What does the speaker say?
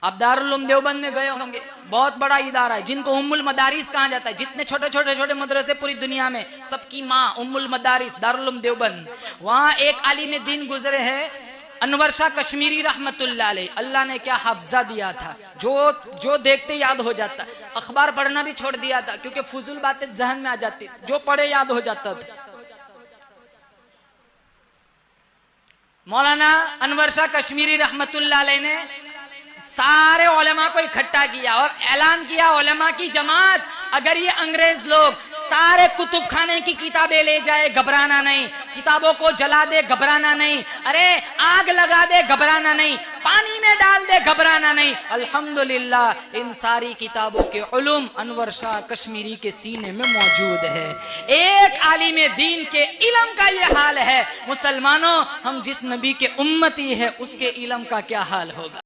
आप दारुल उलूम देवबंद में गए होंगे, बहुत बड़ा इदारा है जिनको उम्मुल मदारिस कहा जाता है। जितने छोटे छोटे छोटे मदरसे पूरी दुनिया में, सबकी माँ उम्मुल मदारिस दारुल उलूम देवबंद। वहां एक आलिम दीन गुजरे हैं, अनवर शाह कश्मीरी रहमतुल्लाह अलैह। अल्लाह ने क्या हफ्जा दिया था, जो देखते याद हो जाता। अखबार पढ़ना भी छोड़ दिया था क्योंकि फुजूल बातें जहन में आ जाती, जो पढ़े याद हो जाता था। मौलाना अनवर शाह कश्मीरी रहमतुल्लाह अलैह ने सारे उलेमा को इकट्ठा किया और ऐलान किया, उलेमा की जमात, अगर ये अंग्रेज लोग सारे कुतुब खाने की किताबें ले जाए घबराना नहीं, किताबों को जला दे घबराना नहीं, अरे आग लगा दे घबराना नहीं, पानी में डाल दे घबराना नहीं। अल्हम्दुलिल्लाह इन सारी किताबों के उलूम अनवर शाह कश्मीरी के सीने में मौजूद है। एक आलिम दीन के इल्म का ये हाल है। मुसलमानों, हम जिस नबी के उम्मती है उसके इल्म का क्या हाल होगा।